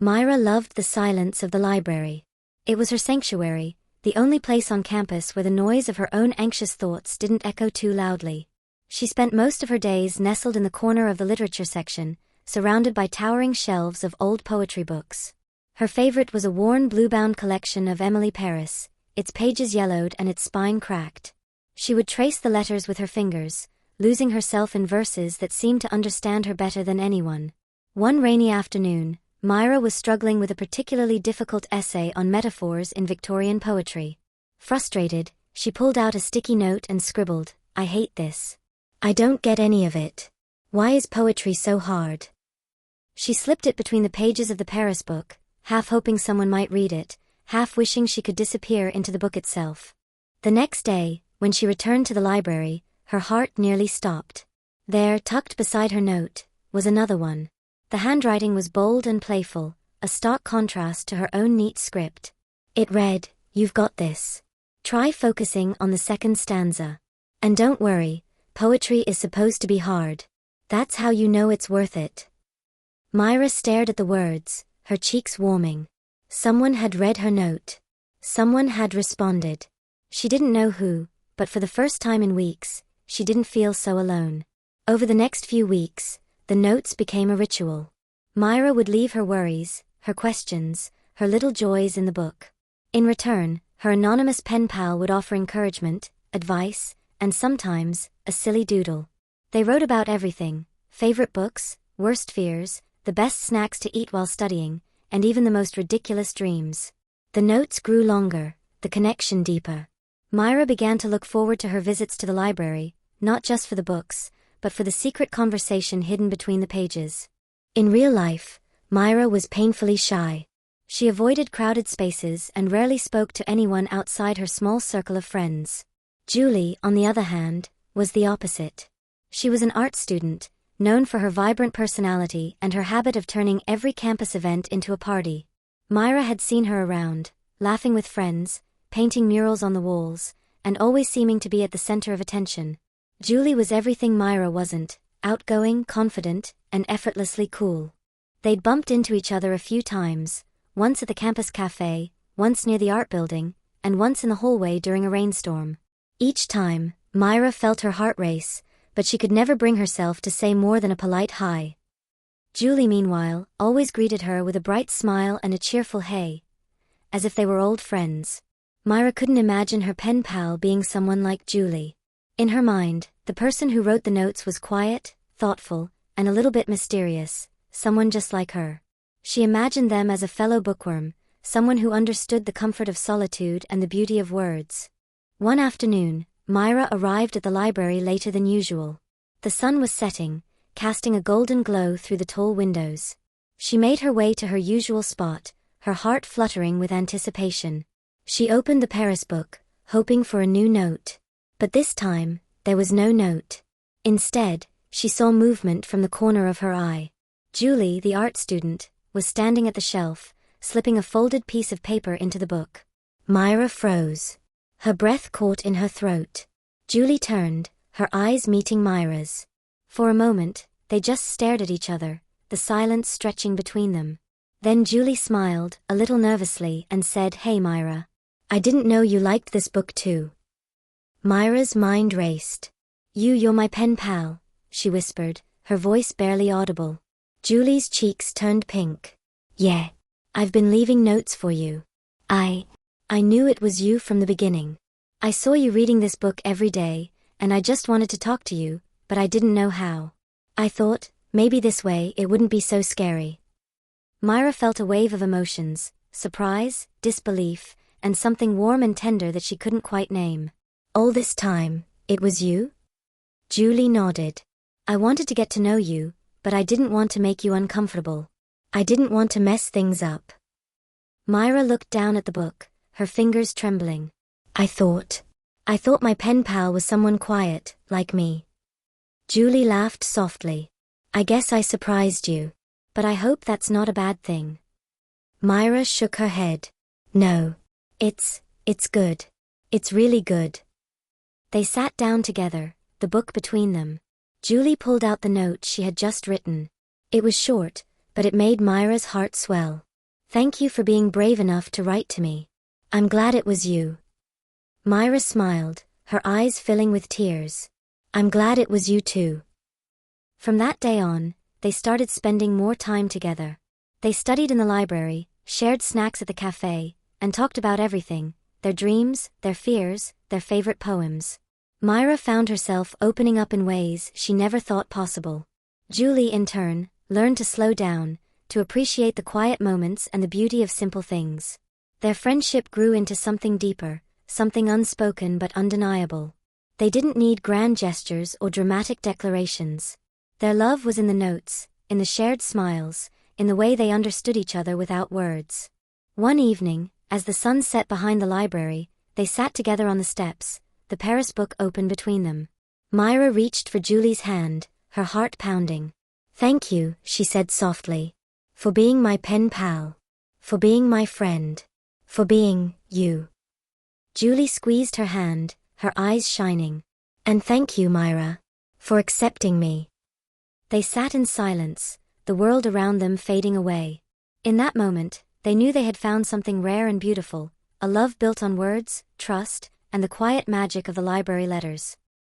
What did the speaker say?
Maira loved the silence of the library. It was her sanctuary, the only place on campus where the noise of her own anxious thoughts didn't echo too loudly. She spent most of her days nestled in the corner of the literature section, surrounded by towering shelves of old poetry books. Her favorite was a worn blue-bound collection of Emily Paris, its pages yellowed and its spine cracked. She would trace the letters with her fingers, losing herself in verses that seemed to understand her better than anyone. One rainy afternoon, Maira was struggling with a particularly difficult essay on metaphors in Victorian poetry. Frustrated, she pulled out a sticky note and scribbled, "I hate this. I don't get any of it. Why is poetry so hard?" She slipped it between the pages of the Paris book, half hoping someone might read it, half wishing she could disappear into the book itself. The next day, when she returned to the library, her heart nearly stopped. There, tucked beside her note, was another one. The handwriting was bold and playful, a stark contrast to her own neat script. It read, "You've got this. Try focusing on the second stanza. And don't worry, poetry is supposed to be hard. That's how you know it's worth it." Maira stared at the words, her cheeks warming. Someone had read her note. Someone had responded. She didn't know who, but for the first time in weeks, she didn't feel so alone. Over the next few weeks, the notes became a ritual. Maira would leave her worries, her questions, her little joys in the book. In return, her anonymous pen pal would offer encouragement, advice, and sometimes, a silly doodle. They wrote about everything: favorite books, worst fears, the best snacks to eat while studying, and even the most ridiculous dreams. The notes grew longer, the connection deeper. Maira began to look forward to her visits to the library, not just for the books, but for the secret conversation hidden between the pages. In real life, Maira was painfully shy. She avoided crowded spaces and rarely spoke to anyone outside her small circle of friends. Julie, on the other hand, was the opposite. She was an art student, known for her vibrant personality and her habit of turning every campus event into a party. Maira had seen her around, laughing with friends, painting murals on the walls, and always seeming to be at the center of attention. Julie was everything Maira wasn't: outgoing, confident, and effortlessly cool. They'd bumped into each other a few times, once at the campus cafe, once near the art building, and once in the hallway during a rainstorm. Each time, Maira felt her heart race, but she could never bring herself to say more than a polite hi. Julie, meanwhile, always greeted her with a bright smile and a cheerful hey, as if they were old friends. Maira couldn't imagine her pen pal being someone like Julie. In her mind, the person who wrote the notes was quiet, thoughtful, and a little bit mysterious, someone just like her. She imagined them as a fellow bookworm, someone who understood the comfort of solitude and the beauty of words. One afternoon, Maira arrived at the library later than usual. The sun was setting, casting a golden glow through the tall windows. She made her way to her usual spot, her heart fluttering with anticipation. She opened the Paris book, hoping for a new note. But this time, there was no note. Instead, she saw movement from the corner of her eye. Julie, the art student, was standing at the shelf, slipping a folded piece of paper into the book. Maira froze. Her breath caught in her throat. Julie turned, her eyes meeting Maira's. For a moment, they just stared at each other, the silence stretching between them. Then Julie smiled, a little nervously, and said, "Hey Maira. I didn't know you liked this book too." Maira's mind raced. You're my pen pal," she whispered, her voice barely audible. Julie's cheeks turned pink. "Yeah. I've been leaving notes for you. I knew it was you from the beginning. I saw you reading this book every day, and I just wanted to talk to you, but I didn't know how. I thought, maybe this way it wouldn't be so scary." Maira felt a wave of emotions: surprise, disbelief, and something warm and tender that she couldn't quite name. "All this time, it was you?" Julie nodded. "I wanted to get to know you, but I didn't want to make you uncomfortable. I didn't want to mess things up." Maira looked down at the book, her fingers trembling. I thought my pen pal was someone quiet, like me." Julie laughed softly. "I guess I surprised you. But I hope that's not a bad thing." Maira shook her head. "No. It's good. It's really good." They sat down together, the book between them. Julie pulled out the note she had just written. It was short, but it made Maira's heart swell. Thank you for being brave enough to write to me. I'm glad it was you. Maira smiled, her eyes filling with tears. I'm glad it was you too. From that day on, they started spending more time together. They studied in the library, shared snacks at the cafe, and talked about everything, their dreams, their fears, their favorite poems. Maira found herself opening up in ways she never thought possible. Julie, in turn, learned to slow down, to appreciate the quiet moments and the beauty of simple things. Their friendship grew into something deeper, something unspoken but undeniable. They didn't need grand gestures or dramatic declarations. Their love was in the notes, in the shared smiles, in the way they understood each other without words. One evening, as the sun set behind the library, they sat together on the steps, the Paris book open between them. Maira reached for Julie's hand, her heart pounding. Thank you, she said softly. For being my pen pal. For being my friend. For being, you. Julie squeezed her hand, her eyes shining. And thank you, Maira. For accepting me. They sat in silence, the world around them fading away. In that moment, they knew they had found something rare and beautiful, a love built on words, trust, and the quiet magic of the library letters.